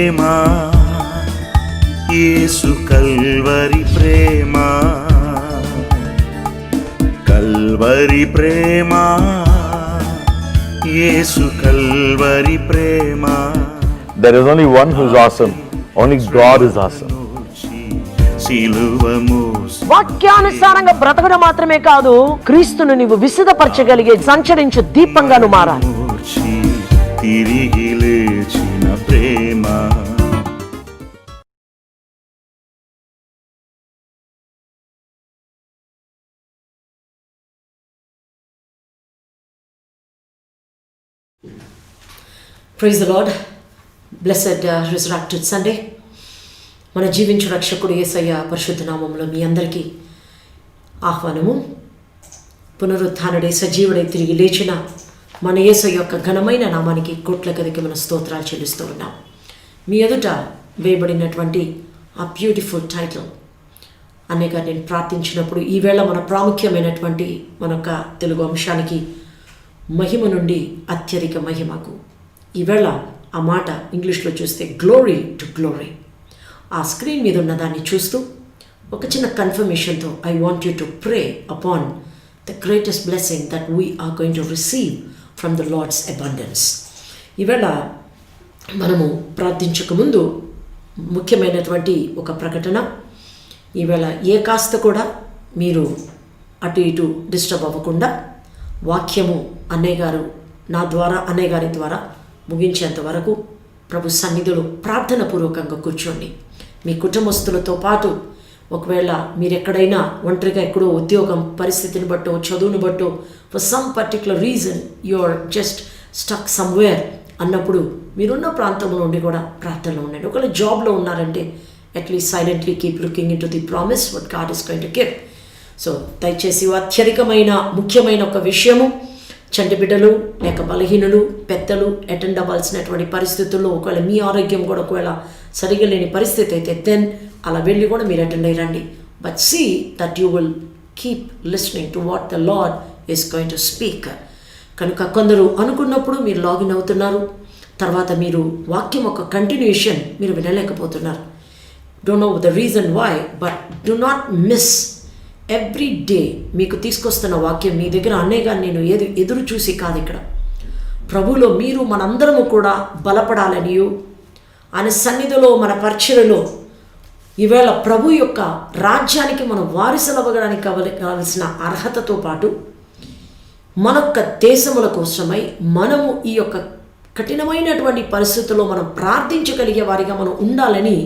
Prema, Yesu Calvary Prema, Calvary Prema, Yesu Calvary Prema. There is only one who is awesome. Only God is awesome. వాక్యానుసారంగా బ్రతకడం మాత్రమే కాదు, క్రీస్తును నీవు విశుద్ధపరచగలిగే సంచరించు దీపంగా నువ్వు మారాలి. తిరిగి లేచిన ప్రేమ. Praise the Lord. Blessed Resurrected Sunday. మన జీవించు రక్షకుడు యేసయ్య పరిశుద్ధ నామములో మీ అందరికీ ఆహ్వానము. పునరుత్థానుడై సజీవుడై తిరిగి లేచిన మన యేసయ్య యొక్క ఘనమైన నామానికి కోట్ల కొలది మన స్తోత్రాలు చెల్లిస్తూ ఉన్నాం. మీ ఎదుట వేయబడినటువంటి ఆ బ్యూటిఫుల్ టైటిల్ అనేక నేను ప్రార్థించినప్పుడు ఈవేళ మన ప్రాముఖ్యమైనటువంటి మన యొక్క తెలుగు అంశానికి మహిమ నుండి అత్యధిక మహిమకు. ఈవేళ ఆ మాట ఇంగ్లీష్లో చూస్తే గ్లోరీ టు గ్లోరీ. ఆ స్క్రీన్ మీద ఉన్న దాన్ని చూస్తూ ఒక చిన్న కన్ఫర్మేషన్తో I want you to pray upon the greatest blessing that we are going to receive from the Lord's abundance. ఈవేళ మనము ప్రార్థించకముందు ముఖ్యమైనటువంటి ఒక ప్రకటన. ఈవేళ ఏ కాస్త కూడా మీరు అటు ఇటు డిస్టర్బ్ అవ్వకుండా వాక్యము అన్నయ్య గారు నా ద్వారా అన్నయ్య గారి ద్వారా ముగించేంత వరకు ప్రభు సన్నిధిలో ప్రార్థన పూర్వకంగా కూర్చోండి. మీ కుటుంబస్తులతో పాటు ఒకవేళ మీరు ఎక్కడైనా ఒంటరిగా ఎక్కడో ఉద్యోగం పరిస్థితిని బట్టో చదువుని బట్టో for some particular reason you are just stuck somewhere అన్నప్పుడు మీరున్న ప్రాంతంలో ఉండి కూడా ప్రార్థనలో ఉండండి. ఒకవేళ జాబ్లో ఉన్నారంటే at least silently keep looking in to the promise what God is going to give. So దయచేసి అత్యధికమైన ముఖ్యమైన ఒక విషయము, చంటి బిడ్డలు లేక బలహీనులు పెద్దలు అటెండ్ అవ్వాల్సినటువంటి పరిస్థితుల్లో ఒకవేళ మీ ఆరోగ్యం కూడా ఒకవేళ సరిగా లేని పరిస్థితి అయితే దెన్ అలా వెళ్ళి కూడా మీరు అటెండ్ అయ్యండి. But see that you will keep listening to what the lord is going to speak. కనుక కొందరు అనుకున్నప్పుడు మీరు లాగిన్ అవుతున్నారు, తర్వాత మీరు వాక్యం ఒక కంటిన్యూషన్ మీరు వినలేకపోతున్నారు. Don't know the reason why, but do not miss every day మీకు తీసుకొస్తున్న వాక్యం మీ దగ్గర అన్నయ్యగా నేను ఎదురు చూసి కాదు. ఇక్కడ ప్రభులో మీరు మనందరము కూడా బలపడాలనియు ఆయన సన్నిధిలో మన పరిచర్యలో ఈవేళ ప్రభు యొక్క రాజ్యానికి మనం వారసులు అవ్వడానికి కావలసిన అర్హతతో పాటు మనొక్క దేశముల కోసమై మనము ఈ యొక్క కఠినమైనటువంటి పరిస్థితుల్లో మనం ప్రార్థించగలిగే వారిగా మనం ఉండాలని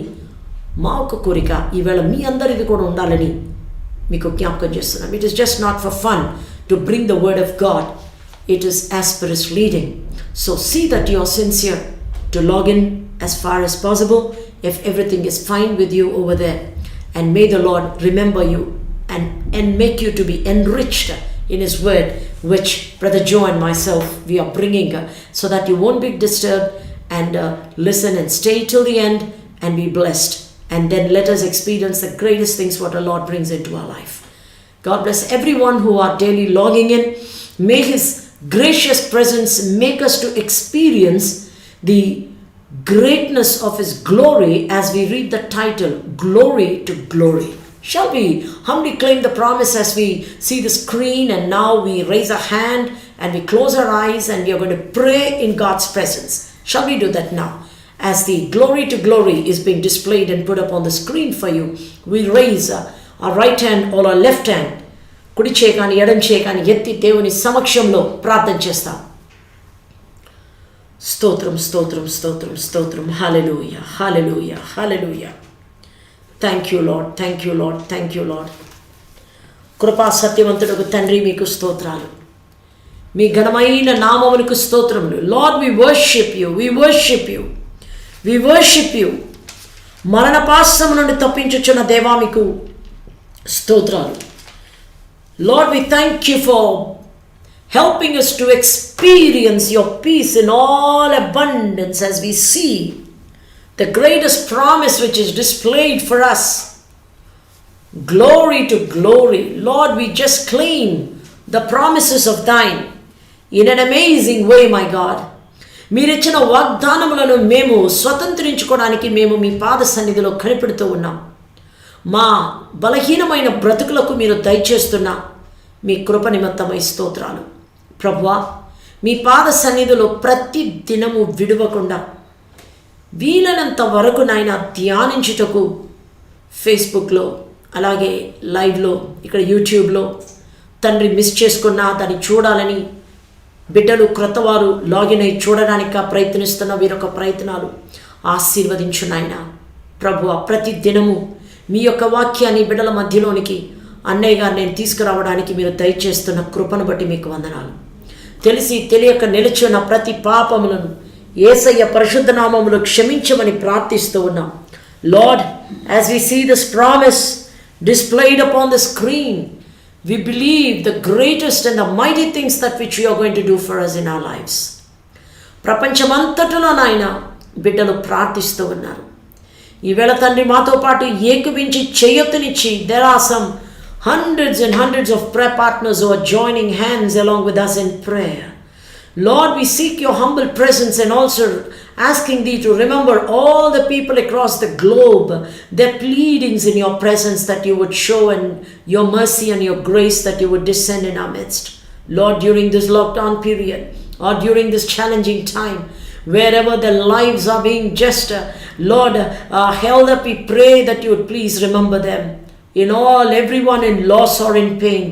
మా ఒక కోరిక. ఈవేళ మీ అందరిది కూడా ఉండాలని మీకు జ్ఞాపకం చేస్తున్నాం. It is just not for fun to bring the word of God, it is as per his leading. So see that you are sincere to log in as far as possible if everything is fine with you over there, and may the Lord remember you and make you to be enriched in his word, which Brother Joe and myself we are bringing so that you won't be disturbed, and listen and stay till the end and be blessed, and then let us experience the greatest things what the Lord brings into our life. God bless everyone who are daily logging in. May his gracious presence make us to experience the greatness of his glory as we read the title, Glory to Glory. Shall we humbly claim the promise as we see the screen, and now we raise a hand and we close our eyes and we are going to pray in God's presence. Shall we do that now? As the glory to glory is being displayed and put up on the screen for you, we raise our right hand or our left hand, కుడి చేయగాని ఎడం చేయగాని ఎత్తి దేవుని సమక్షంలో ప్రార్థన చేస్తాం. స్తోత్రం స్తోత్రం స్తోత్రం స్తోత్రం. Hallelujah hallelujah hallelujah. Thank you Lord, thank you Lord, thank you Lord. కృపా సత్యవంతుడకు తండ్రి మీకు స్తోత్రాలు, మీ ఘనమైన నామమునకు స్తోత్రములు. Lord we worship you, we worship you, we worship you. మరణపాశం నుండి తప్పించుచున్న దేవా మీకు స్తోత్రాలు. Lord, we thank you for helping us to experience your peace in all abundance as we see the greatest promise which is displayed for us. Glory to glory. Lord, we just claim the promises of thine in an amazing way, my God. మీరిచ్చిన వాగ్దానములను మేము స్వతంత్రించుకోవడానికి మేము మీ పాద సన్నిధిలో కనిపెడుతూ ఉన్నాం. మా బలహీనమైన బ్రతుకులకు మీరు దయచేస్తున్న మీ కృప నిమిత్తమై స్తోత్రాలు. ప్రభువా, మీ పాద సన్నిధిలో ప్రతి దినము విడువకుండా వీలైనంత వరకు నాయన ధ్యానించుటకు ఫేస్బుక్లో, అలాగే లైవ్లో, ఇక్కడ యూట్యూబ్లో తండ్రి మిస్ చేసుకున్నా దాన్ని చూడాలని బిడ్డలు క్రొత్తవారు లాగిన్ అయి చూడడానికి ప్రయత్నిస్తున్న వీరొక ప్రయత్నాలు ఆశీర్వదించు నాయన. ప్రభువా, ప్రతి దినము మీ యొక్క వాక్యాన్ని బిడ్డల మధ్యలోనికి అన్నయ్య గారు నేను తీసుకురావడానికి మీరు దయచేస్తున్న కృపను బట్టి మీకు వందనాలు. తెలిసి తెలియక నిలిచిన ప్రతి పాపములను యేసయ్య పరిశుద్ధ నామములో క్షమించమని ప్రార్థిస్తూ ఉన్నాం. Lord, as we see this promise displayed upon the screen, we believe the greatest and the mighty things that which you are going to do for us in our lives. ప్రపంచమంతటిలో నాయన బిడ్డలు ప్రార్థిస్తూ ఉన్నారు. ఈవేళ తండ్రి మాతో పాటు ఏకవించి చేయొత్తునిచ్చి there are some hundreds and hundreds of prayer partners who are joining hands along with us in prayer. Lord, we seek your humble presence and also asking thee to remember all the people across the globe, their pleadings in your presence, that you would show and your mercy and your grace that you would descend in our midst. Lord, during this lockdown period or during this challenging time, wherever their lives are being just, held up, we pray that you would please remember them. In all, everyone in loss or in pain,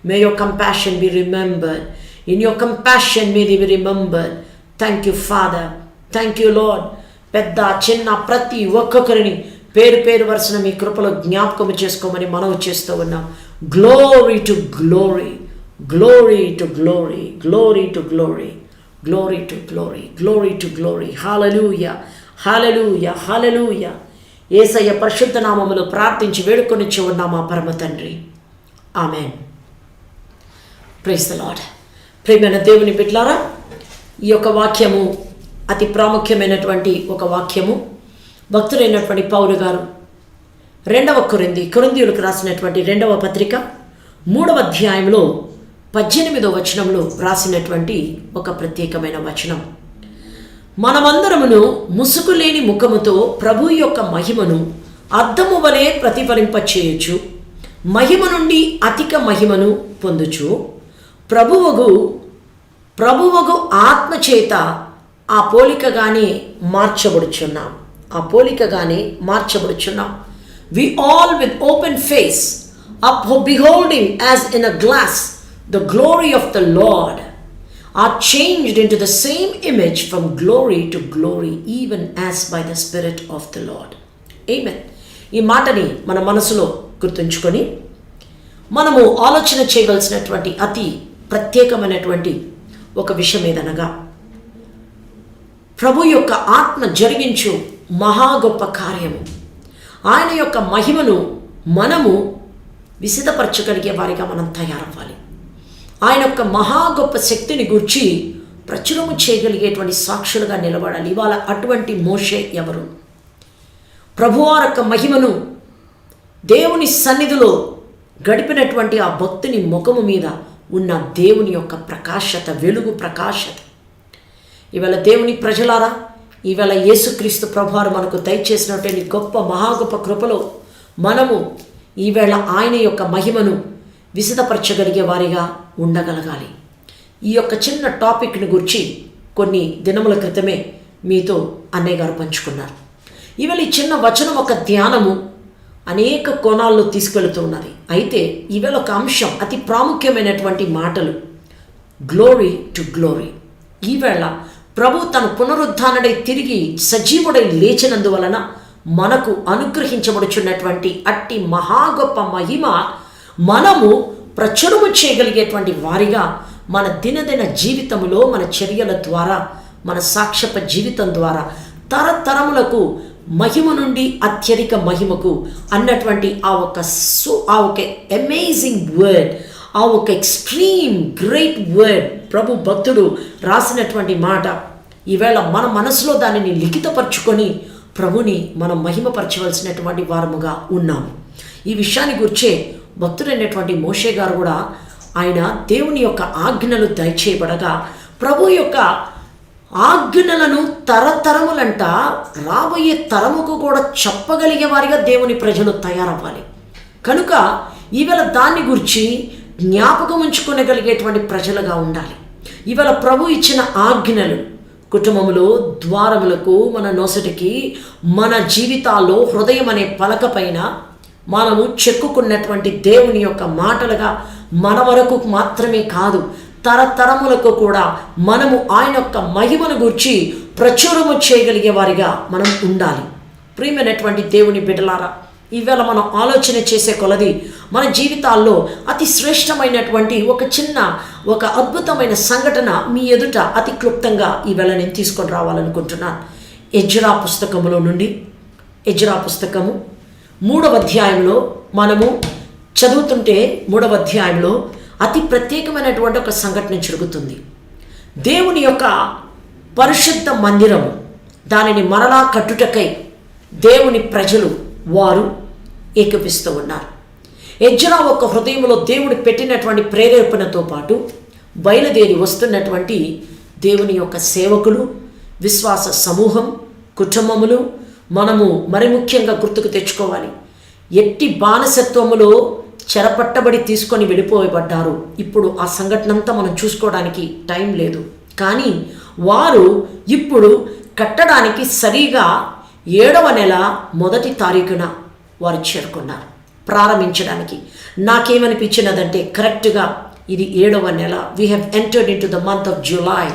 may your compassion be remembered. In your compassion may they be remembered. Thank you, Father. Thank you, Lord. పెద్ద చిన్న ప్రతి ఒక్కొక్కరిని పేరు పేరు వరుసన మీ కృపలో జ్ఞాపకం చేసుకోమని మనవి చేస్తూ ఉన్నాం. Glory to glory, glory to glory, glory to glory, glory to glory, glory to glory. Hallelujah, hallelujah, hallelujah. Yesayya పరిశుద్ధ నామములో ప్రార్థించి వేడుకొనిచ్చి ఉన్నాం మా పరమ తండ్రి. ఆమెన్. Praise the Lord. ప్రియమైన దేవుని బిడ్డలారా, ఈ యొక్క వాక్యము అతి ప్రాముఖ్యమైనటువంటి ఒక వాక్యము. భక్తుడైనటువంటి పౌలు గారు 2వ కొరింథీయులకు రాసినటువంటి 2వ పత్రిక 3వ అధ్యాయంలో 18వ వచనంలో రాసినటువంటి ఒక ప్రత్యేకమైన వచనం. మనమందరమును ముసుగు లేని ముఖముతో ప్రభు యొక్క మహిమను అద్దము వలె ప్రతిఫలింపచేయచ్చు, మహిమ నుండి అధిక మహిమను పొందుచు ప్రభువగు ఆత్మచేత ఆ పోలికగానే మార్చబడుచున్నాం. We all with open face, beholding as in a glass the glory of the Lord, are changed into the same image from glory to glory, even as by the Spirit of the Lord. Amen. ఈ మాటని మన మనసులో గుర్తుంచుకొని మనము ఆలోచన చేయవలసినటువంటి అతి ప్రత్యేకమైనటువంటి ఒక విషయం ఏదనగా, ప్రభు యొక్క ఆత్మ జరిగించు మహా గొప్ప కార్యము, ఆయన యొక్క మహిమను మనము విసిదపరచగలిగే వారిగా మనం తయారవ్వాలి. ఆయన యొక్క మహా గొప్ప శక్తిని గూర్చి ప్రచురము చేయగలిగేటువంటి సాక్షులుగా నిలబడాలి. ఇవాళ అటువంటి మోషే ఎవరు? ప్రభువారి యొక్క మహిమను దేవుని సన్నిధిలో గడిపినటువంటి ఆ భక్తుని ముఖము మీద ఉన్న దేవుని యొక్క ప్రకాశత, వెలుగు ప్రకాశత. ఇవాళ దేవుని ప్రజలారా, ఈవేళ యేసుక్రీస్తు ప్రభువారు మనకు దయచేసినటువంటి గొప్ప మహా గొప్ప కృపలో మనము ఈవేళ ఆయన యొక్క మహిమను విశదపరచగలిగే వారిగా ఉండగలగాలి. ఈ యొక్క చిన్న టాపిక్ని గురించి కొన్ని దినముల క్రితమే మీతో అన్నయ్య గారు పంచుకున్నారు. ఈవేళ ఈ చిన్న వచనం ఒక ధ్యానము అనేక కోణాల్లో తీసుకెళ్తూ ఉన్నది. అయితే ఈవేళ ఒక అంశం, అతి ప్రాముఖ్యమైనటువంటి మాటలు, గ్లోరీ టు గ్లోరీ. ఈవేళ ప్రభు తన పునరుద్ధానుడై తిరిగి సజీవుడై లేచినందువలన మనకు అనుగ్రహించబడుచున్నటువంటి అట్టి మహా గొప్ప మహిమ మనము ప్రచురము చేయగలిగేటువంటి వారిగా మన దినదిన జీవితంలో, మన చర్యల ద్వారా, మన సాక్ష్యప జీవితం ద్వారా తరతరములకు మహిమ నుండి అత్యధిక మహిమకు అన్నటువంటి ఆ ఒక అమేజింగ్ వర్డ్, ఆ ఒక ఎక్స్ట్రీమ్ గ్రేట్ వర్డ్ ప్రభు భక్తుడు రాసినటువంటి మాట. ఈవేళ మన మనసులో దానిని లిఖితపరచుకొని ప్రభుని మనం మహిమపరచవలసినటువంటి వారముగా ఉన్నాము. ఈ విషయాన్ని గురించే భక్తుడైనటువంటి మోషే గారు కూడా ఆయన దేవుని యొక్క ఆజ్ఞలు దయచేయబడగా ప్రభు యొక్క ఆజ్ఞలను తరతరములంట రాబోయే తరముకు కూడా చెప్పగలిగే వారిగా దేవుని ప్రజలు తయారవ్వాలి. కనుక ఈవేళ దాన్ని గురించి జ్ఞాపకం ఉంచుకోగలిగేటువంటి ప్రజలుగా ఉండాలి. ఈవేళ ప్రభు ఇచ్చిన ఆజ్ఞలు కుటుంబంలో, ద్వారములకు, మన నొసటికి, మన జీవితాల్లో హృదయం అనే పలక పైన మనము చెక్కుకున్నటువంటి దేవుని యొక్క మాటలుగా మన వరకు మాత్రమే కాదు, తరతరములకు కూడా మనము ఆయన యొక్క మహిమను గురించి ప్రచురము చేయగలిగే వారిగా మనం ఉండాలి. ప్రియమైనటువంటి దేవుని బిడ్డలారా, ఈవేళ మనం ఆలోచన చేసే కొలది మన జీవితాల్లో అతి శ్రేష్టమైనటువంటి ఒక అద్భుతమైన సంఘటన మీ ఎదుట అతి క్లుప్తంగా ఈవేళ నేను తీసుకొని రావాలనుకుంటున్నాను. ఎజ్రా పుస్తకములో నుండి, ఎజ్రా పుస్తకము 3వ అధ్యాయంలో మనము చదువుతుంటే 3వ అధ్యాయంలో అతి ప్రత్యేకమైనటువంటి ఒక సంఘటన జరుగుతుంది. దేవుని యొక్క పరిశుద్ధ మందిరము, దానిని మరలా కట్టుటకై దేవుని ప్రజలు వారు ఏకపిస్తూ ఉన్నారు. ఎజ్రా ఒక హృదయంలో దేవుడు పెట్టినటువంటి ప్రేరేపణతో పాటు బయలుదేరి వస్తున్నటువంటి దేవుని యొక్క సేవకులు, విశ్వాస సమూహం, కుటుంబములు మనము మరి ముఖ్యంగా గుర్తుకు తెచ్చుకోవాలి. ఎట్టి బానిసత్వములో చెరపట్టబడి తీసుకొని వెళ్ళిపోయబడ్డారు. ఇప్పుడు ఆ సంఘటన అంతా మనం చూసుకోవడానికి టైం లేదు. కానీ వారు ఇప్పుడు కట్టడానికి సరిగా 7వ నెల 1వ తారీఖున వారు చేరుకున్నారు ప్రారంభించడానికి. నాకేమనిపించినదంటే కరెక్ట్గా ఇది 7వ నెల. We have entered in to the month of July.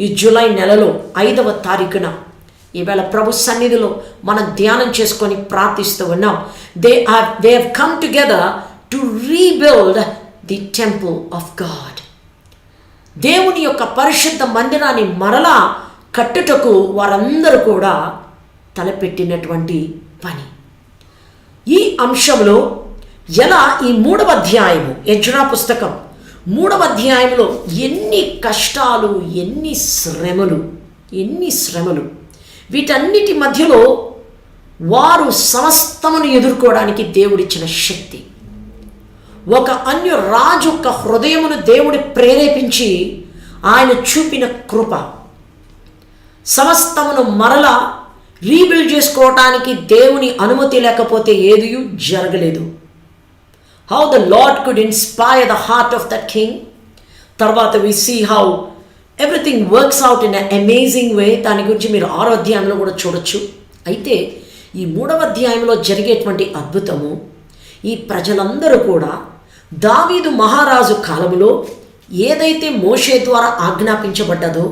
ఈ జూలై నెలలో 5వ తారీఖున ఈవేళ ప్రభు సన్నిధిలో మనం ధ్యానం చేసుకొని ప్రార్థిస్తూ ఉన్నాం. They have come together to rebuild the temple of God. దేవుని యొక్క పరిశుద్ధ మందిరాన్ని మరలా కట్టుటకు వారందరూ కూడా తలపెట్టినటువంటి పని. ఈ అంశంలో ఎలా ఈ 3వ అధ్యాయము, ఎజ్రా పుస్తకం 3వ అధ్యాయంలో ఎన్ని కష్టాలు, ఎన్ని శ్రమలు, వీటన్నిటి మధ్యలో వారు సమస్తమును ఎదుర్కోవడానికి దేవుడిచ్చిన శక్తి, ఒక అన్య రాజు యొక్క హృదయమును దేవుడు ప్రేరేపించి ఆయన చూపిన కృప, సమస్తమును మరలా రీబిల్డ్ చేసుకోవటానికి దేవుని అనుమతి లేకపోతే ఏది జరగలేదు. How the Lord could inspire the heart of the king. తర్వాత we see how everything works out in amazing way. దాని గురించి మీరు 6వ అధ్యాయంలో కూడా చూడొచ్చు. అయితే ఈ 3వ అధ్యాయంలో జరిగేటువంటి అద్భుతము, ఈ ప్రజలందరూ కూడా దావీదు మహారాజు కాలంలో ఏదైతే మోషే ద్వారా ఆజ్ఞాపించబడ్డదో,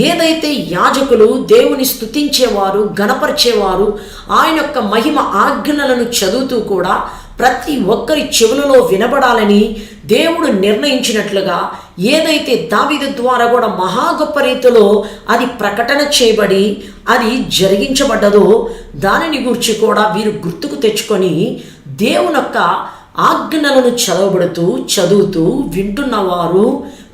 ఏదైతే యాజకులు దేవుని స్తుతించేవారు, గణపరిచేవారు, ఆయన యొక్క మహిమ ఆజ్ఞలను చదువుతూ కూడా ప్రతి ఒక్కరి చెవులలో వినబడాలని దేవుడు నిర్ణయించినట్లుగా ఏదైతే దావీదు ద్వారా కూడా మహా గొప్ప రీతిలో అది ప్రకటన చేయబడి అది జరిగించబడ్డదో దానిని గురించి కూడా వీరు గుర్తుకు తెచ్చుకొని దేవుని యొక్క ఆజ్ఞలను చదువుతూ వింటున్నవారు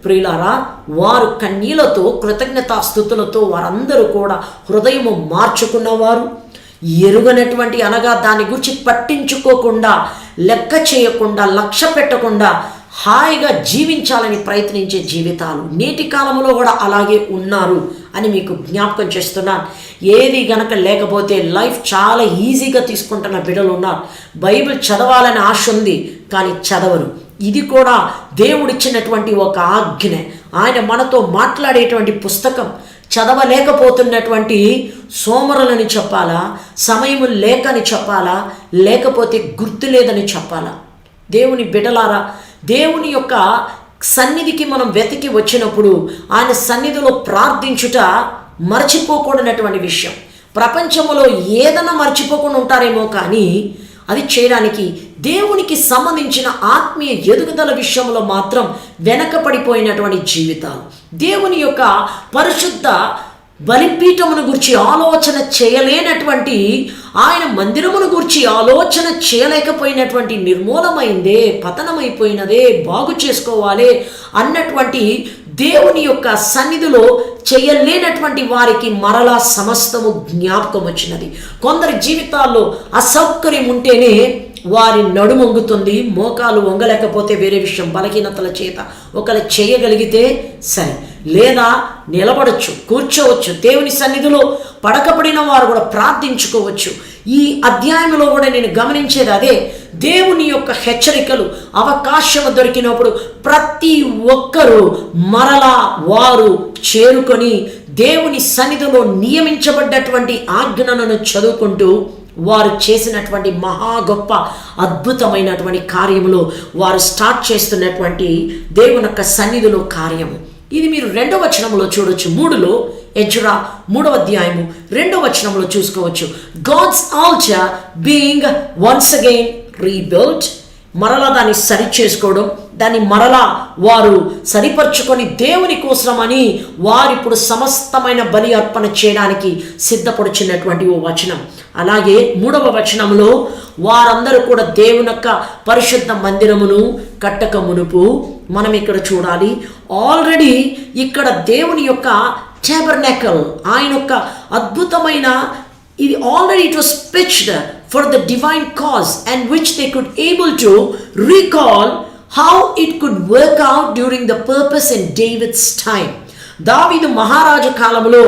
ప్రియులారా, వారు కన్నీళ్లతో, కృతజ్ఞతాస్తుతులతో వారందరూ కూడా హృదయము మార్చుకున్నవారు, ఎరుగనటువంటి అనగా దాని గురించి పట్టించుకోకుండా, లెక్క చేయకుండా, లక్ష్య పెట్టకుండా హాయిగా జీవించాలని ప్రయత్నించే జీవితాలు నేటి కాలంలో కూడా అలాగే ఉన్నారు అని మీకు జ్ఞాపకం చేస్తున్నాను. ఏది గనక లేకపోతే లైఫ్ చాలా ఈజీగా తీసుకుంటున్న బిడ్డలు ఉన్నారు. బైబిల్ చదవాలని ఆశ ఉంది కానీ చదవరు. ఇది కూడా దేవుడిచ్చినటువంటి ఒక ఆజ్ఞ. ఆయన మనతో మాట్లాడేటువంటి పుస్తకం. చదవలేకపోతున్నటువంటి సోమరులని చెప్పాలా, సమయము లేకని చెప్పాలా, లేకపోతే గుర్తు లేదని చెప్పాలా? దేవుని బిడ్డలారా, దేవుని యొక్క సన్నిధికి మనం వెతికి వచ్చినప్పుడు ఆయన సన్నిధిలో ప్రార్థించుట మర్చిపోకూడనటువంటి విషయం. ప్రపంచంలో ఏదైనా మర్చిపోకుండా ఉంటారేమో కానీ అది చేయడానికి దేవునికి సంబంధించిన ఆత్మీయ ఎదుగుదల విషయంలో మాత్రం వెనకపడిపోయినటువంటి జీవితాలు, దేవుని యొక్క పరిశుద్ధ బలిపీఠమును గురించి ఆలోచన చేయలేనటువంటి, ఆయన మందిరమును గురించి ఆలోచన చేయలేకపోయినటువంటి, నిర్మూలమైందే, పతనమైపోయినదే, బాగు చేసుకోవాలి అన్నటువంటి దేవుని యొక్క సన్నిధిలో చేయలేనటువంటి వారికి మరలా సమస్తము జ్ఞాపకం వచ్చినది. కొందరి జీవితాల్లో అసౌకర్యం ఉంటేనే వారి నడుము వంగుతుంది, మోకాలు వంగలేకపోతే వేరే విషయం, బలహీనతల చేత ఒకరు చేయగలిగితే సరే, లేదా నిలబడచ్చు, కూర్చోవచ్చు. దేవుని సన్నిధిలో పడకపడిన వారు కూడా ప్రార్థించుకోవచ్చు. ఈ అధ్యాయంలో కూడా నేను గమనించేది అదే. దేవుని యొక్క హెచ్చరికలు అవకాశం దొరికినప్పుడు ప్రతి ఒక్కరూ మరలా వారు చేరుకొని దేవుని సన్నిధిలో నియమించబడ్డటువంటి ఆజ్ఞలను చదువుకుంటూ వారు చేసినటువంటి మహా గొప్ప అద్భుతమైనటువంటి కార్యములో వారు స్టార్ట్ చేస్తున్నటువంటి దేవుని యొక్క సన్నిధిలో కార్యము. ఇది మీరు 2వ వచనంలో చూడొచ్చు. 3లో ఎజ్రా 3వ అధ్యాయము 2వ వచనంలో చూసుకోవచ్చు. God's altar being once again rebuilt. మరలా దాన్ని సరి చేసుకోవడం, దాన్ని మరలా వారు సరిపరుచుకొని దేవుని కోసమని వారిప్పుడు సమస్తమైన బలి అర్పణ చేయడానికి సిద్ధపడుచున్నటువంటి ఓ వచనం. అలాగే 3వ వచనంలో వారందరూ కూడా దేవుని యొక్క పరిశుద్ధ మందిరమును కట్టక మునుపు మనం ఇక్కడ చూడాలి. ఆల్రెడీ ఇక్కడ దేవుని యొక్క టాబర్నాకల్, ఆయన యొక్క అద్భుతమైన ఇది already it was pitched for the divine cause, and which they could able to recall how it could work out during the purpose in David's time. దావీదు మహారాజు కాలంలో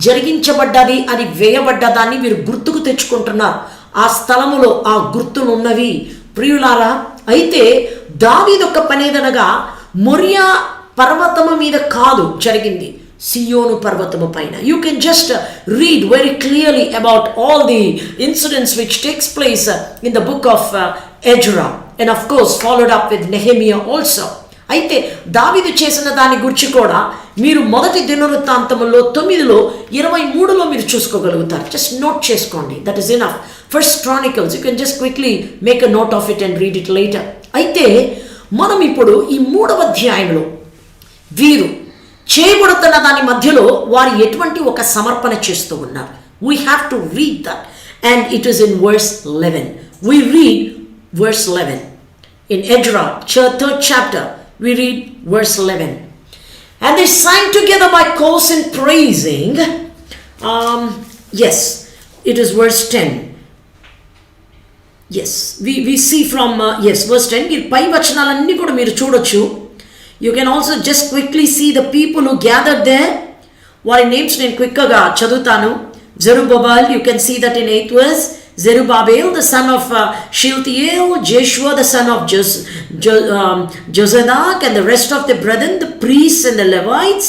జరిగించబడ్డది, అది వేయబడ్డదాన్ని వీరు గుర్తుకు తెచ్చుకుంటున్నారు. ఆ స్థలములో ఆ గుర్తులు ఉన్నవి ప్రియులారా. అయితే దావీదు ఒక పనేదనగా మొరియా పర్వతము మీద కాదు జరిగింది, సియోను పర్వతము పైన. You can just read very clearly about all the incidents which takes place in the book of Ezra, and of course followed up with Nehemiah also. అయితే దావీదు చేసిన దాని గురించి కూడా మీరు మొదటి దినవృత్తాంతములో 9లో 23లో మీరు చూసుకోగలుగుతారు. జస్ట్ నోట్ చేసుకోండి, that is enough. First Chronicles, you can just quickly make a note of it and read it later. అయితే మనం ఇప్పుడు ఈ 3వ అధ్యాయంలో వీరు చేయబడుతున్న దాని మధ్యలో వారు ఎటువంటి ఒక సమర్పణ చేస్తూ ఉన్నారు. We have to read that, and it is in verse 11. We read verse 11 in Ezra 3rd chapter. We read verse 11. And they sang together by chorus in praising. Yes, it is verse 10. Yes, we see from verse 10. మీరు పై వచనాలన్నీ కూడా మీరు చూడొచ్చు. You can also just quickly see the people who gathered there. వారి names నేను క్విక్గా చదువుతాను. Zerubbabel, you can see that in 8th verse. Zerubbabel, the son of Shealtiel, Jeshua, the son of Jozadak, and the rest of the brethren, the priests and the Levites,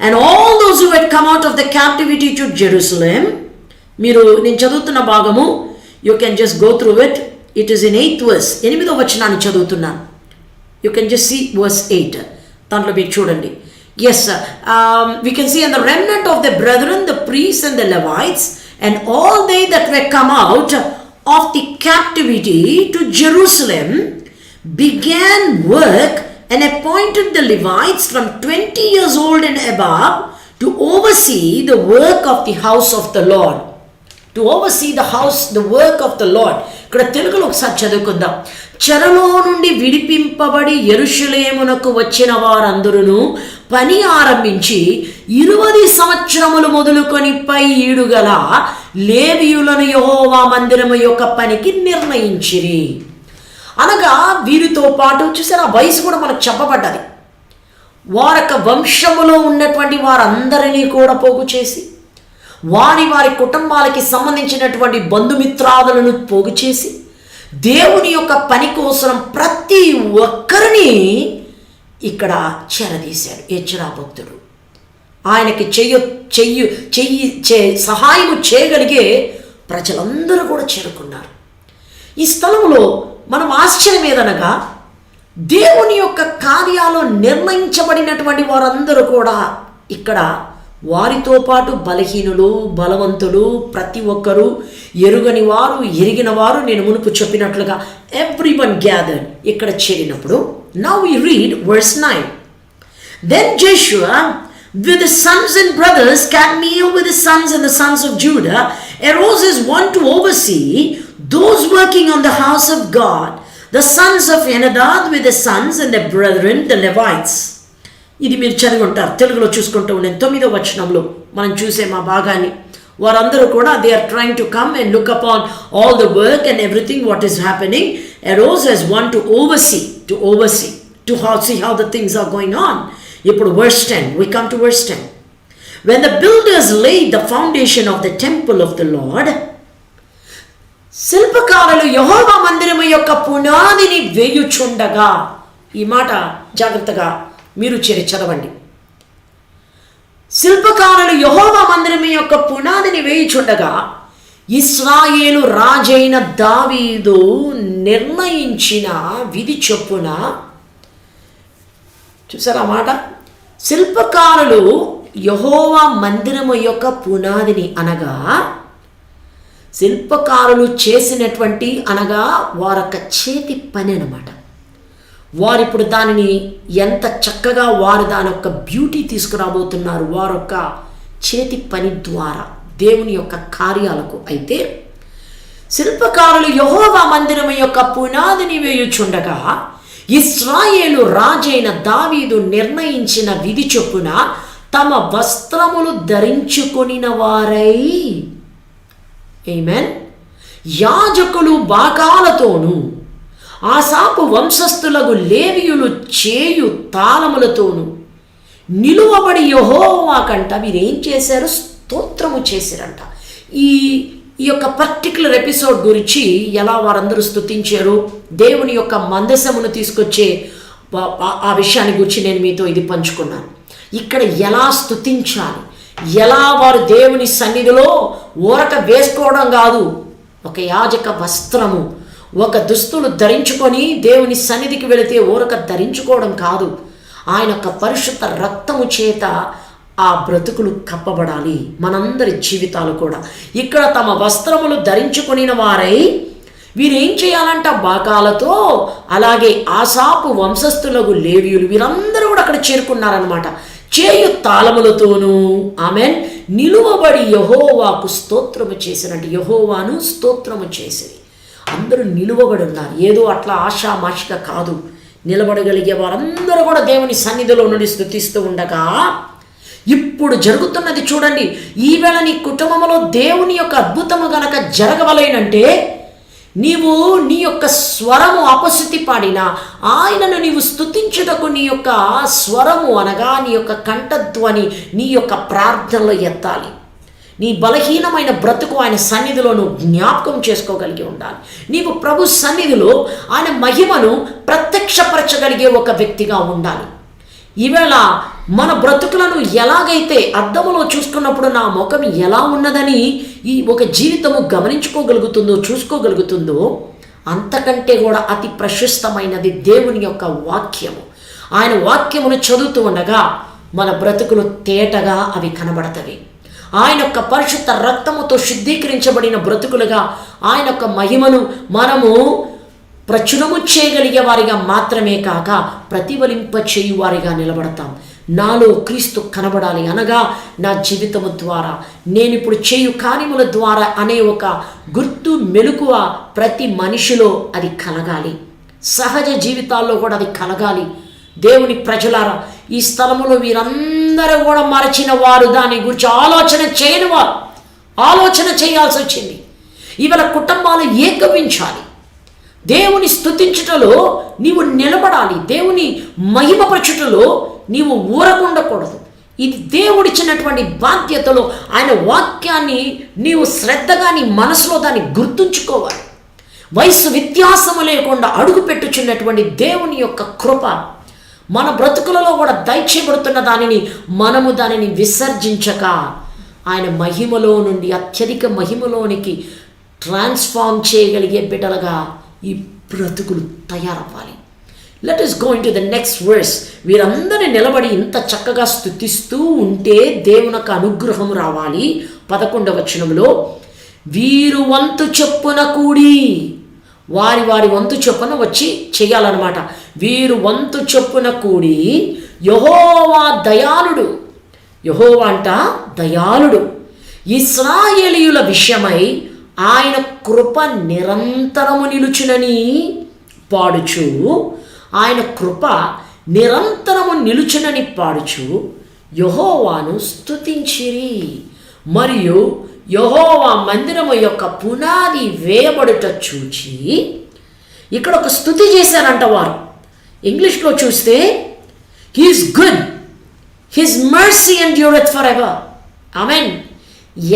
and all those who had come out of the captivity to Jerusalem. మీరు నేను చదువుతున్న భాగము, you can just go through it. It is in 8th verse. 8వ వచనాన్ని చదువుతున్నాను. You can just see verse 8. దాంట్లో మీరు చూడండి. Yes, we can see, and the remnant of the brethren, the priests and the Levites, and all they that were come out of the captivity to Jerusalem began work and appointed the Levites from 20 years old and above to oversee the work of the house of the Lord. To oversee the house, the work of the Lord. ఇక్కడ తెలుగులో ఒకసారి చదువుకుందాం. చెరలో నుండి విడిపింపబడి యెరూషలేమునకు వచ్చిన వారందరూ పని ఆరంభించి 20 సంవత్సరములు మొదలుకొని పై ఈడుగల లేవీయులను యెహోవా మందిరము యొక్క పనికి నిర్ణయించిరి. అనగా వీరితో పాటు చూసారా, వయసు కూడా మనకు చెప్పబడ్డది. వారొక వంశములో ఉన్నటువంటి వారందరినీ కూడా పోగు చేసి, వారి కుటుంబాలకి సంబంధించినటువంటి బంధుమిత్రాదులను పోగు చేసి, దేవుని యొక్క పని కోసం ప్రతి ఒక్కరిని ఇక్కడ చెరదీశాడు ఎజ్రా భక్తుడు. ఆయనకి సహాయము చేయగలిగే ప్రజలందరూ కూడా చేరుకున్నారు. ఈ స్థలంలో మనం ఆశ్చర్యం ఏదనగా, దేవుని యొక్క కార్యాలు నిర్ణయించబడినటువంటి వారందరూ కూడా ఇక్కడ వారితో పాటు బలహీనులు, బలవంతులు, ప్రతి ఒక్కరూ, ఎరుగని వారు, ఎరిగిన వారు, నేను మునుపు చెప్పినట్లుగా ఎవ్రీవన్ గ్యాదర్డ్ ఇక్కడ చేరినప్పుడు. Now we read verse 9. Then Joshua with his sons and brothers, Kadmiel with his sons and the sons of Judah, arose as one to oversee those working on the house of God, the sons of Henadad with his sons and their brethren, the Levites. ఇది మీరు చదివి ఉంటారు. తెలుగులో చూసుకుంటూ ఉన్నాను. 9వ వచనంలో మనం చూసే మా భాగాన్ని. వారందరూ కూడా they are trying to come and look upon all the work and everything what is happening. Arose as one to oversee, to see how the things are going on. ఇప్పుడు verse 10, we come to verse 10. When the builders laid the foundation of the temple of the Lord, శిల్పకారులు యెహోవా మందిరము యొక్క పునాదిని వేయుచుండగా, ఈ మాట జాగ్రత్తగా మీరు చదవండి. శిల్పకారులు యెహోవా మందిరము యొక్క పునాదిని వేయుచుండగా, ఇశ్రాయేలు రాజైన దావీదు నిర్ణయించిన విధి చొప్పున, చూసారా మాట, శిల్పకారులు యెహోవా మందిరము యొక్క పునాదిని అనగా శిల్పకారులు చేసినటువంటి అనగా వారొక చేతి పని అన్నమాట. వారిప్పుడు దానిని ఎంత చక్కగా వారు దాని యొక్క బ్యూటీ తీసుకురాబోతున్నారు వారొక చేతి పని ద్వారా దేవుని యొక్క కార్యాలకు. అయితే శిల్పకారులు యెహోవా మందిరము యొక్క పునాదిని వేయుచుండగా, ఇశ్రాయేలు రాజైన దావీదు నిర్ణయించిన విధి చొప్పున తమ వస్త్రములు ధరించుకొనిన వారై, ఆమేన్, యాజకులు బాకాలతోనూ ఆసాపు వంశస్థులకు లేవీయులు చేయు తాళములతోనూ నిలువబడి యెహోవాకంట వీరేం చేశారు? స్తోత్రము చేశారంట. ఈ యొక్క పర్టికులర్ ఎపిసోడ్ గురించి ఎలా వారందరూ స్తుతించారు, దేవుని యొక్క మందసమును తీసుకొచ్చే ఆ విషయాన్ని గురించి నేను మీతో ఇది పంచుకున్నాను. ఇక్కడ ఎలా స్తుతించాలి, ఎలా వారు దేవుని సన్నిధిలో ఊరక వేసుకోవడం కాదు, ఒక యాజక వస్త్రము, ఒక దుస్తులు ధరించుకొని దేవుని సన్నిధికి వెళితే ఊరక ధరించుకోవడం కాదు, ఆయన యొక్క పరిశుద్ధ రక్తము చేత ఆ బ్రతుకులు కప్పబడాలి మనందరి జీవితాలు కూడా. ఇక్కడ తమ వస్త్రములు ధరించుకొనిన వారై వీరేం చేయాలంట? బాకాలతో, అలాగే ఆసాపు వంశస్థులకు లేవీయులు, వీరందరూ కూడా అక్కడ చేరుకున్నారనమాట. చేయు తాళములతోనూ, ఆమేన్, నిలువబడి యెహోవాకు స్తోత్రము చేసినట్టు యెహోవాను స్తోత్రము చేసిరి. అందరూ నిలువబడి ఉన్నారు, ఏదో అట్లా ఆషామాషిగా కాదు, నిలబడగలిగే వారందరూ కూడా దేవుని సన్నిధిలో నుండి స్తుతిస్తూ ఉండగా, ఇప్పుడు జరుగుతున్నది చూడండి. ఈవేళ నీ కుటుంబంలో దేవుని యొక్క అద్భుతము గనక జరగవలేనంటే, నీవు నీ యొక్క స్వరము అపశృతి పాడినా ఆయనను నీవు స్తుతించుటకు నీ యొక్క స్వరము అనగా నీ యొక్క కంఠధ్వని నీ యొక్క ప్రార్థనలో ఎత్తాలి. నీ బలహీనమైన బ్రతుకు ఆయన సన్నిధిలో నువ్వు జ్ఞాపకం చేసుకోగలిగి ఉండాలి. నీవు ప్రభు సన్నిధిలో ఆయన మహిమను ప్రత్యక్షపరచగలిగే ఒక వ్యక్తిగా ఉండాలి. ఈవేళ మన బ్రతుకులను ఎలాగైతే అద్దములో చూసుకున్నప్పుడు నా ముఖం ఎలా ఉన్నదని ఈ ఒక జీవితము గమనించుకోగలుగుతుందో, చూసుకోగలుగుతుందో, అంతకంటే కూడా అతి ప్రశస్తమైనది దేవుని యొక్క వాక్యము. ఆయన వాక్యమును చదువుతూ ఉండగా మన బ్రతుకులు తేటగా అవి కనబడతవి. ఆయన యొక్క పరిశుద్ధ రక్తముతో శుద్ధీకరించబడిన బ్రతుకులుగా ఆయన యొక్క మహిమను మనము ప్రచురము చేయగలిగే వారిగా మాత్రమే కాక ప్రతిఫలింప చేయువారిగా నిలబడతాం. నాలో క్రీస్తు కనబడాలి అనగా నా జీవితము ద్వారా, నేను ఇప్పుడు చేయు కార్యముల ద్వారా అనే ఒక గుర్తు మెలకువ ప్రతి మనిషిలో అది కలగాలి. సహజ జీవితాల్లో కూడా అది కలగాలి. దేవుని ప్రజలారా, ఈ స్థలములో వీరందరూ కూడా మరచిన వారు దాని గురించి ఆలోచన చేయని వారు ఆలోచన చేయాల్సి వచ్చింది. ఇవాళ కుటుంబాలు ఏకవించాలి. దేవుని స్తుతించుటలో నీవు నిలబడాలి. దేవుని మహిమపరచుటలో నీవు ఊరకుండకూడదు. ఇది దేవుడిచ్చినటువంటి బాధ్యతలో ఆయన వాక్యాన్ని నీవు శ్రద్ధగా నీ మనసులో దాన్ని గుర్తుంచుకోవాలి. వయసు వ్యత్యాసము లేకుండా అడుగు పెట్టుచున్నటువంటి దేవుని యొక్క కృప మన బ్రతుకులలో కూడా దయచేయబడుతున్న దానిని మనము దానిని విసర్జించక ఆయన మహిమలో నుండి అత్యధిక మహిమలోనికి ట్రాన్స్ఫార్మ్ చేయగలిగే బిడ్డలుగా ఈ బ్రతుకులు తయారవ్వాలి. Let us go into the next verse. వీరందరినీ నిలబడి ఇంత చక్కగా స్తుతిస్తూ ఉంటే దేవునికి అనుగ్రహం రావాలి. 11వ వచనంలో, వీరు వంతు చొప్పున కూడి, వారి వారి వంతు చొప్పున వచ్చి చెయ్యాలన్నమాట. వీరు వంతు చొప్పున కూడి యెహోవా దయాళుడు, యెహోవా అంట దయాళుడు, ఇశ్రాయేలీయుల విషయమై ఆయన కృప నిరంతరము నిలుచునని పాడుచు, ఆయన కృప నిరంతరము నిలుచునని పాడుచు యెహోవాను స్తుతించిరి. మరియు యెహోవా మందిరము యొక్క పునాది వేయబడుట చూచి, ఇక్కడ ఒక స్తుతి చేశారంట వారు. ఇంగ్లీష్లో చూస్తే he is good, his mercy endureth for ever. Amen.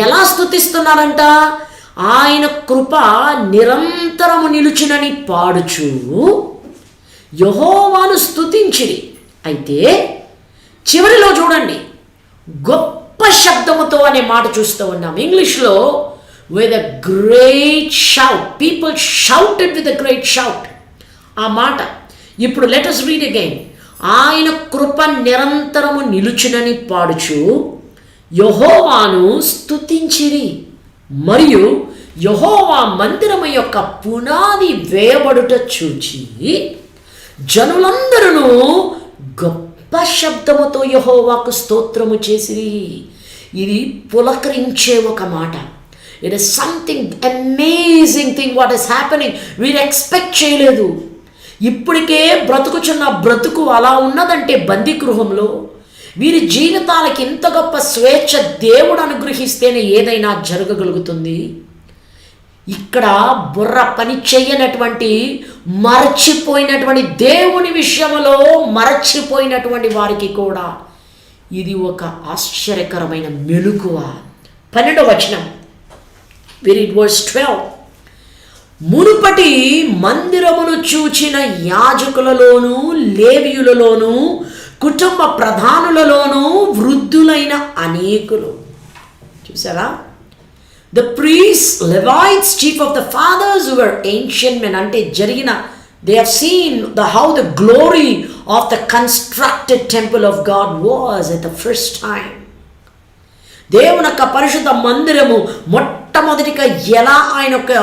ఎలా స్తుతిస్తున్నారంట? ఆయన కృప నిరంతరము నిలుచునని పాడుచు యెహోవాను స్తుతించిరి. అయితే చివరిలో చూడండి, గొప్ప శబ్దముతో అనే మాట చూస్తూ ఉన్నాం. ఇంగ్లీష్లో with a great shout, people shouted with a great shout. ఆ మాట ఇప్పుడు లెట్ us రీడ్ అగైన్. ఆయన కృప నిరంతరము నిలుచునని పాడుచు యెహోవాను స్తుతించిరి, మరియు యెహోవా మందిరము యొక్క పునాది వేయబడుట చూచి జనులందరూ గొప్ప శబ్దముతో యెహోవాకు స్తోత్రము చేసిరి. ఇది పులకరించే ఒక మాట. It is something amazing thing what is happening. వీరు ఎక్స్పెక్ట్ చేయలేదు. ఇప్పటికే బ్రతుకుచున్న బ్రతుకు అలా ఉన్నదంటే బందీ గృహంలో వీరి జీవితాలకి ఇంత గొప్ప స్వేచ్ఛ దేవుడు అనుగ్రహిస్తేనే ఏదైనా జరగగలుగుతుంది. ఇక్కడ బుర్ర పని చెయ్యనటువంటి, మరచిపోయినటువంటి, దేవుని విషయంలో మరచిపోయినటువంటి వారికి కూడా ఇది ఒక ఆశ్చర్యకరమైన మెలకువ. 12వ వచనం, రీడ్ వర్స్ 12. మునుపటి మందిరమును చూచిన యాజకులలోను లేవీయులలోను కుటుంబ ప్రధానులలోను వృద్ధులైన అనేకులు. చూసారా? The priests, Levites, chief of the fathers who were ancient men, అంటే జరిగిన, they have seen how the glory of the constructed temple of God was at the first time. దేవుని యొక్క పరిశుద్ధ మందిరము మొట్టమొదటిగా ఎలా ఆయన యొక్క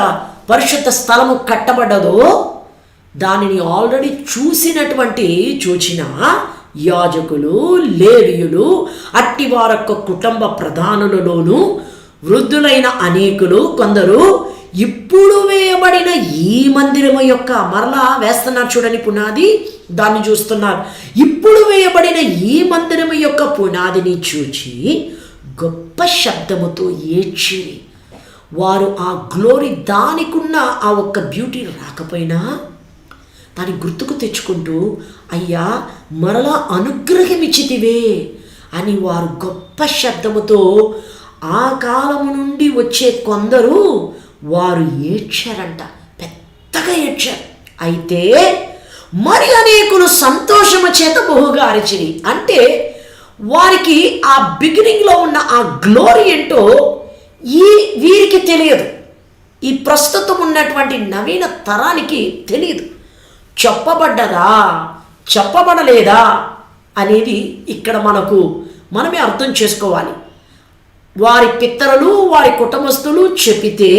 పరిశుద్ధ స్థలము కట్టబడ్డదో దానిని ఆల్రెడీ చూచిన యాజకులు, లేవీయులు, అట్టి వారొక్క కుటుంబ ప్రధానులలోను వృద్ధులైన అనేకులు కొందరు ఇప్పుడు వేయబడిన ఈ మందిరము యొక్క, మరలా వేస్తున్నారు చూడని పునాది, దాన్ని చూస్తున్నారు. ఇప్పుడు వేయబడిన ఈ మందిరము యొక్క పునాదిని చూచి గొప్ప శబ్దముతో ఏడ్చిరి. వారు ఆ గ్లోరీ, దానికున్న ఆ ఒక్క బ్యూటీ రాకపోయినా దాన్ని గుర్తుకు తెచ్చుకుంటూ, అయ్యా మరలా అనుగ్రహమిచ్చితివే అని వారు గొప్ప శబ్దముతో ఆ కాలము నుండి వచ్చే కొందరు వారు ఏడ్చారంట, పెద్దగా ఏడ్చారు. అయితే మరి అనేకులు సంతోషము చేత బహుగా అరిచిరి. అంటే వారికి ఆ బిగినింగ్లో ఉన్న ఆ గ్లోరీ ఏంటో వీరికి తెలియదు. ఈ ప్రస్తుతం ఉన్నటువంటి నవీన తరానికి తెలియదు. చెప్పబడ్డదా చెప్పబడలేదా అనేది ఇక్కడ మనమే అర్థం చేసుకోవాలి. వారి పితరులు, వారి కుటుంబస్తులు చెప్పితే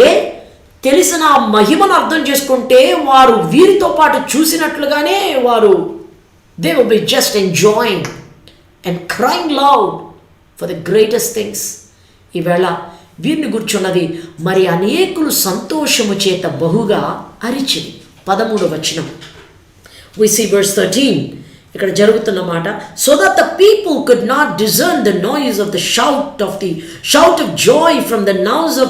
తెలిసిన మహిమను అర్థం చేసుకుంటే వారు వీరితో పాటు చూసినట్లుగానే వారు they will be just enjoying and crying loud for the greatest things. ఈవేళ వీరిని గుర్చున్నది, మరి అనేకులు సంతోషము చేత బహుగా అరిచిరి. 13వ వచనం, we see verse 13. ఇక్కడ జరుగుతున్న మాట, so that the people could not discern the noise of the shout of joy from the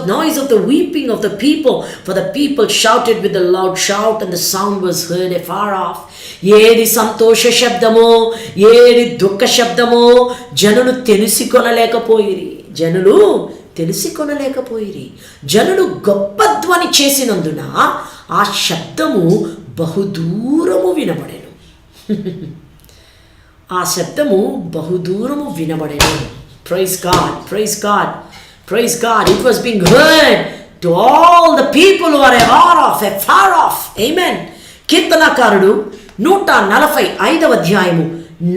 noise of the weeping of the people, for the people shouted with a loud shout and the sound was heard afar off. ఏది సంతోష శబ్దమో ఏది దుఃఖ శబ్దమో జనులు తెలుసుకొనలేకపోయిరి. జనులు గొప్ప ధ్వని చేసినందున ఆ శబ్దము బహుదూరము వినబడెను. ఆ శబ్దము బహుదూరము వినబడెను. Praise God, praise God, praise God. It was being heard to all the people who are afar off. Amen. కీర్తనకారుడు 145వ అధ్యాయము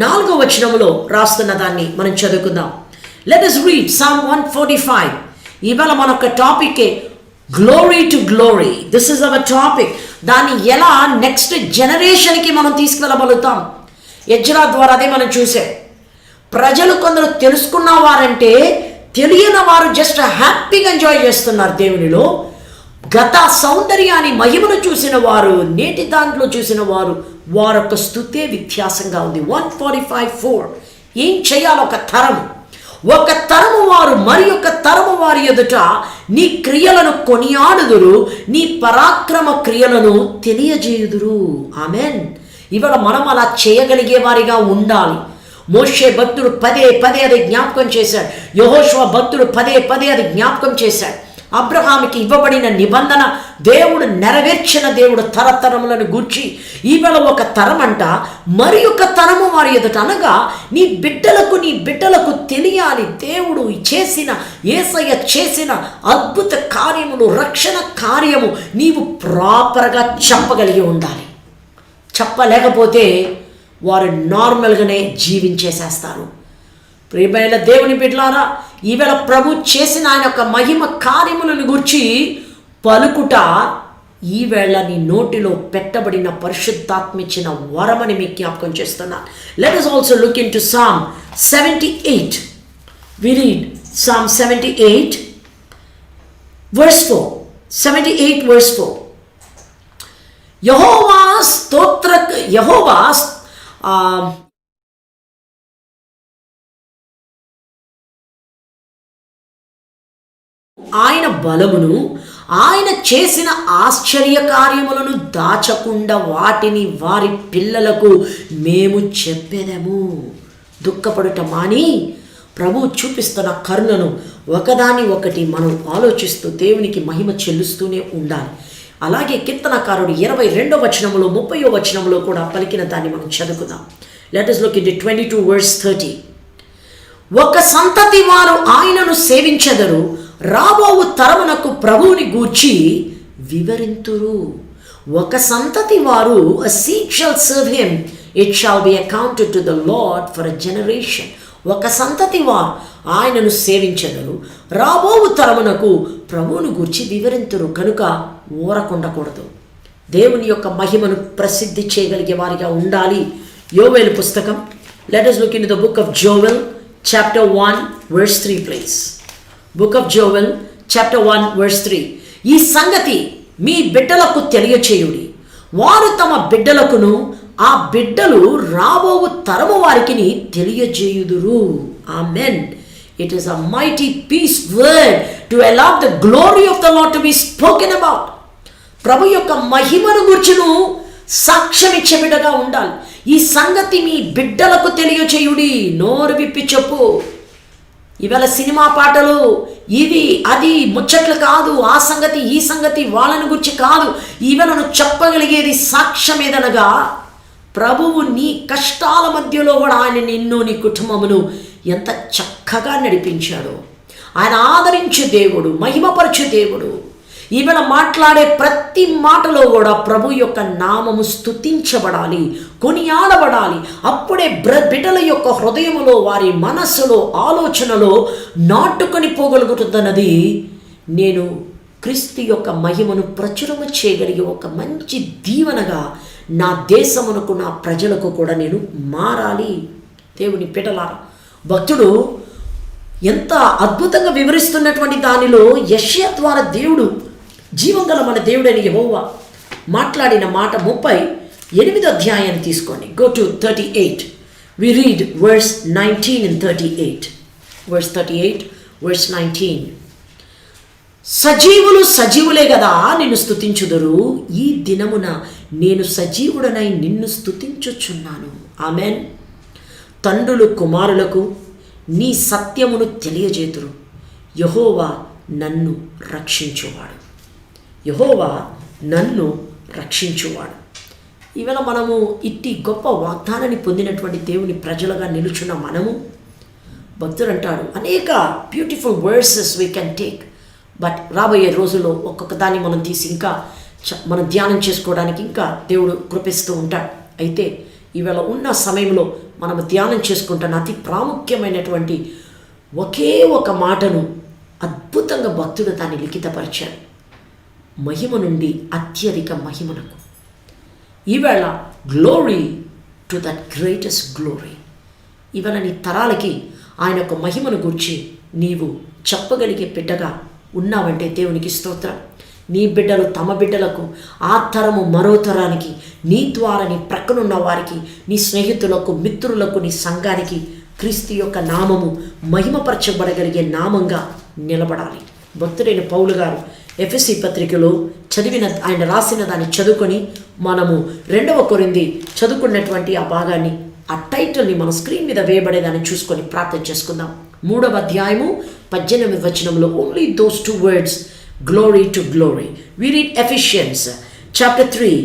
4వ వచనములో రాస్తున్న దాన్ని మనం చదువుకుందాం. Let us read Psalm 145. ఇవాళ మన ఒక టాపికే glory to glory. This is our topic. దాన్ని ఎలా నెక్స్ట్ జనరేషన్కి మనం తీసుకెళ్ళగలుగుతాం. ఎజ్రా ద్వారా అదే మనం చూసాం. ప్రజలు కొందరు తెలుసుకున్న వారంటే తెలియని వారు జస్ట్ హ్యాపీగా ఎంజాయ్ చేస్తున్నారు దేవునిలో. గత సౌందర్యాన్ని, మహిమను చూసిన వారు, నేటి దాంట్లో చూసిన వారు, వారొక స్తుతే వ్యత్యాసంగా ఉంది. 145:4. ఏం చేయాలి? ఒక తరము వారు మరి ఒక తరము వారి ఎదుట నీ క్రియలను కొనియాడుదురు, నీ పరాక్రమ క్రియలను తెలియజేయుదురు. ఆమెన్. ఇవాళ మనం అలా చేయగలిగే వారిగా ఉండాలి. మోషే భక్తుడు పదే పదే అది జ్ఞాపకం చేశాడు. యెహోషువ భక్తుడు పదే పదే అది జ్ఞాపకం చేశాడు. అబ్రహాముకి ఇవ్వబడిన నిబంధన దేవుడు నెరవేర్చిన దేవుడు తరతరములను గూర్చి ఈవేళ ఒక తరం అంట మరి ఒక తరము వారి ఎదుట, అనగా నీ బిడ్డలకు తెలియాలి దేవుడు చేసిన, యేసయ్య చేసిన అద్భుత కార్యములు, రక్షణ కార్యము నీవు ప్రాపర్గా చెప్పగలిగి ఉండాలి. చెప్పలేకపోతే వారు నార్మల్గానే జీవించేసేస్తారు. ప్రియమైన దేవుని బిడ్డలారా, ఈవేళ ప్రభు చేసిన ఆయన యొక్క మహిమ కార్యములను గురించి పలుకుట ఈవేళ నీ నోటిలో పెట్టబడిన పరిశుద్ధాత్మిచ్చిన వరమని మీకు జ్ఞాపకం చేస్తున్నా. Let us also look into Psalm 78. We read Psalm 78 verse 4. 78 verse 4. యెహోవా ఆయన బలమును, ఆయన చేసిన ఆశ్చర్య కార్యములను దాచకుండా వాటిని వారి పిల్లలకు మేము చెప్పేదము. దుఃఖపడుట మాని ప్రభు చూపిస్తున్న కరుణను ఒకదాని ఒకటి మనం ఆలోచిస్తూ దేవునికి మహిమ చెల్లిస్తూనే ఉండాలి. అలాగే కీర్తనకారుడు 22వ వచనములో 30వ వచనములో కూడా పలికిన దాన్ని మనం చదువుకుందాం. Let us look into 22 verse 30. ఒక సంతతి వారు ఆయనను సేవించెదరు, రాబోవు తరమునకు ప్రభువుని గూర్చి వివరింతురు. ఒక సంతతి వారు, a seed shall serve him, it shall be accounted to the Lord for a generation. ఒక సంతతి వారు ఆయనను సేవించెదరు, రాబోవు తరమునకు ప్రభువుని గూర్చి వివరింతురు. కనుక ఊరకుండకూడదు. దేవుని యొక్క మహిమను ప్రసిద్ధి చేయగలిగే వారిగా ఉండాలి. యోవేలు పుస్తకం, let us look into the book of Joel chapter 1 verse 3 please. Book of Joel chapter 1 verse 3. ఈ సంగతి మీ బిడ్డలకు తెలియచేయుడి, వారు తమ బిడ్డలకును, ఆ బిడ్డలు రాబోవు తరము వారికి తెలియజేయుదురు. Amen. It is a mighty peace word to allow the glory of the Lord to be spoken about. ప్రభు యొక్క మహిమను గుర్చును సాక్ష్యం ఇచ్చే బిడ్డగా ఉండాలి. ఈ సంగతి మీ బిడ్డలకు తెలియచేయుడి. నోరు విప్పి చెప్పు. ఇవాళ సినిమా పాటలు ఇది అది ముచ్చట్లు కాదు. ఆ సంగతి ఈ సంగతి వాళ్ళని గురించి కాదు. ఈవేళ నువ్వు చెప్పగలిగేది సాక్ష్యం ఏదనగా ప్రభువు నీ కష్టాల మధ్యలో కూడా ఆయన నిన్ను, నీ కుటుంబమును ఎంత చక్కగా నడిపించాడు. ఆయన ఆదరించే దేవుడు, మహిమపరచు దేవుడు. ఈవేళ మాట్లాడే ప్రతి మాటలో కూడా ప్రభు యొక్క నామము స్తుతించబడాలి, కొనియాడబడాలి. అప్పుడే బిడ్డల యొక్క హృదయములో, వారి మనస్సులో, ఆలోచనలో నాటుకొని పోగలుగుతుందన్నది నేను క్రీస్తు యొక్క మహిమను ప్రచురము చేయగలిగే ఒక మంచి దీవెనగా నా దేశమునకు, నా ప్రజలకు కూడా నేను మారాలి. దేవుని బిడ్డలారా, భక్తుడు ఎంత అద్భుతంగా వివరిస్తున్నటువంటి దానిలో యెషయా ద్వారా దేవుడు, జీవంగల మన దేవుడైన యెహోవా మాట్లాడిన మాట 38వ అధ్యాయాన్ని తీసుకోండి. Go to 38. We read verse 19 and 38. Verse 38, verse 19. సజీవులు సజీవులే కదా నిన్ను స్తుతించుదురు, ఈ దినమున నేను సజీవుడనై నిన్ను స్తుతించుచున్నాను. ఆమెన్. తండ్రులు కుమారులకు నీ సత్యమును తెలియజేతురు. యెహోవా నన్ను రక్షించువాడు. యెహోవా నన్ను రక్షించువాడు. ఈవేళ మనము ఇట్టి గొప్ప వాగ్దానాన్ని పొందినటువంటి దేవుని ప్రజలుగా నిలుచున్న మనము, భక్తుడు అంటాడు అనేక beautiful versus we can take, but రాబోయే రోజుల్లో ఒక్కొక్క దాన్ని మనం తీసి ఇంకా మనం ధ్యానం చేసుకోవడానికి ఇంకా దేవుడు కృపిస్తూ ఉంటాడు. అయితే ఈవేళ ఉన్న సమయంలో మనం ధ్యానం చేసుకుంటున్న అతి ప్రాముఖ్యమైనటువంటి ఒకే ఒక మాటను అద్భుతంగా భక్తుడు దాన్ని లిఖితపరిచాడు. మహిమ నుండి అత్యధిక మహిమనకు. ఈవేళ glory to that greatest glory. ఈవేళ నీ తరాలకి ఆయన యొక్క మహిమను గురించి నీవు చెప్పగలిగే బిడ్డగా ఉన్నావంటే దేవునికి స్తోత్రం. నీ బిడ్డలు తమ బిడ్డలకు, ఆ తరము మరో తరానికి, నీ ద్వారా నీ ప్రక్కనున్న వారికి, నీ స్నేహితులకు, మిత్రులకు, నీ సంఘానికి క్రీస్తు యొక్క నామము మహిమపరచబడగలిగే నామంగా నిలబడాలి. భక్తుడైన పౌలు గారు ఎఫెసీ పత్రికలో ఆయన రాసిన దాన్ని చదువుకొని మనము 2వ కొరింథీ చదువుకున్నటువంటి ఆ భాగాన్ని ఆ టైటిల్ని మన స్క్రీన్ మీద వేయబడేదాన్ని చూసుకొని ప్రార్థన చేసుకుందాం. 3వ అధ్యాయము 18వ వచనంలో only those 2 words, glory to glory. We read Ephesians chapter 3,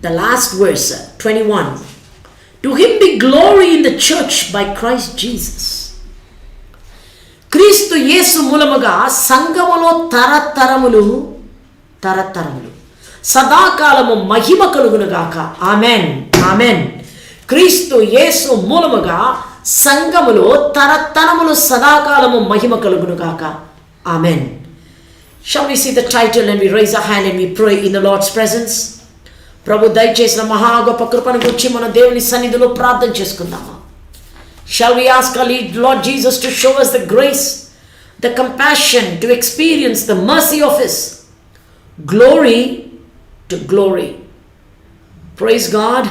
the last verse, 21. To him be glory in the church by Christ Jesus. క్రీస్తు యేసు మూలముగా సంఘములో తరతరములు సదాకాలము మహిమ కలుగునుగాక. Amen, amen. క్రీస్తు యేసు మూలముగా సంఘములో తరతరములు సదాకాలము మహిమ కలుగునుగాక. Amen. Shall we see the title and we raise our hand and we pray in the Lord's presence? ప్రభు దయచేసిన మహా గొప్ప కృపను గురించి మన దేవుని సన్నిధిలో ప్రార్థన చేసుకుందామా? Shall we ask our Lord Jesus to show us the grace, the compassion to experience the mercy of His glory to glory. Praise God.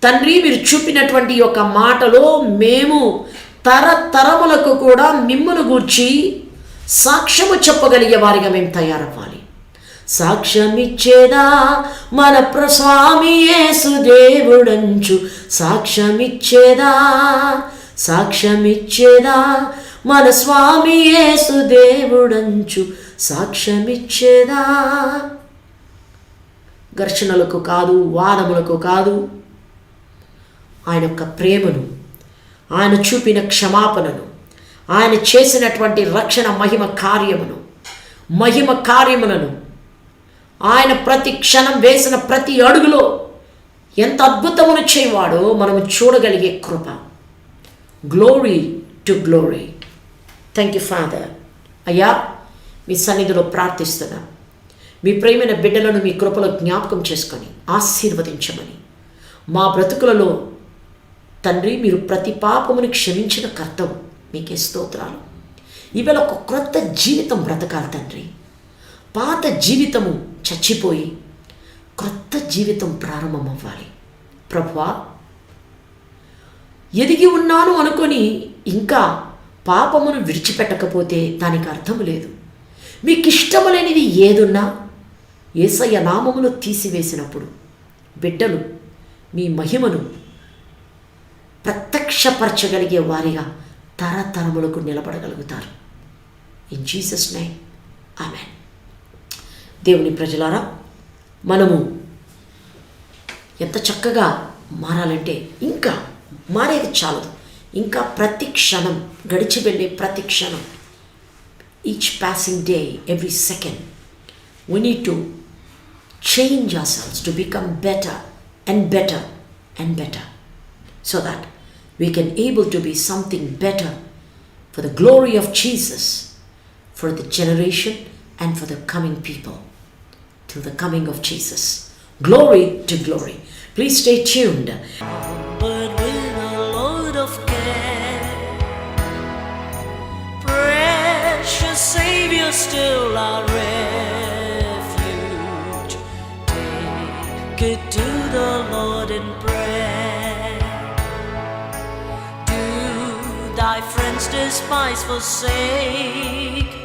తండ్రి, మీరు చూపినటువంటి యొక్క మాటలో మేము తరతరములకు కూడా మిమ్మును గూర్చి సాక్ష్యము చెప్పగలిగే వారిగా మేము తయారవ్వాలి. సాక్ష్యమిచ్చేదా మన స్వామి యేసు దేవుడంచు, సాక్ష్యమిచ్చేదా మన స్వామి యేసు దేవుడంచు, సాక్ష్యమిచ్చేదా. ఘర్షణలకు కాదు, వాదములకు కాదు, ఆయన యొక్క ప్రేమను, ఆయన చూపిన క్షమాపణను, ఆయన చేసినటువంటి రక్షణ మహిమ కార్యములను ఆయన ప్రతి క్షణం వేసిన ప్రతి అడుగులో ఎంత అద్భుతమును చేయవాడో మనము చూడగలిగే కృప. Glory to glory. Thank you father. అయ్యా, మీ సన్నిధిలో ప్రార్థిస్తున్నా, మీ ప్రేమైన బిడ్డలను మీ కృపలో జ్ఞాపకం చేసుకొని ఆశీర్వదించమని. మా బ్రతుకులలో తండ్రి, మీరు ప్రతి పాపముని క్షమించిన కర్తవు, మీకే స్తోత్రాలు. ఇవాళ ఒక క్రొత్త జీవితం బ్రతకాలి తండ్రి. పాత జీవితము చచ్చిపోయి క్రొత్త జీవితం ప్రారంభమవ్వాలి. ప్రభువా, ఎదిగి ఉన్నాను అనుకొని ఇంకా పాపమును విడిచిపెట్టకపోతే దానికి అర్థం లేదు. మీకు ఇష్టము లేనిది ఏదున్నా యేసయ్య నామమును తీసివేసినప్పుడు బిడ్డలు మీ మహిమను ప్రత్యక్షపరచగలిగే వారిగా తరతరములకు నిలబడగలుగుతారు. In Jesus name, amen. దేవుని ప్రజలారా, మనము ఎంత చక్కగా మారాలంటే ఇంకా మారేది చాలదు, ఇంకా ప్రతి క్షణం, గడిచి వెళ్ళే ప్రతి క్షణం, each passing day, every second, we need to change ourselves to become better and better and better, so that we can able to be something better for the glory of Jesus, for the generation and for the coming people, till the coming of Jesus. Glory to glory. Please stay tuned. But with a load of care, precious Savior, still our refuge. Take it to the Lord in prayer. Do thy friends despise, forsake?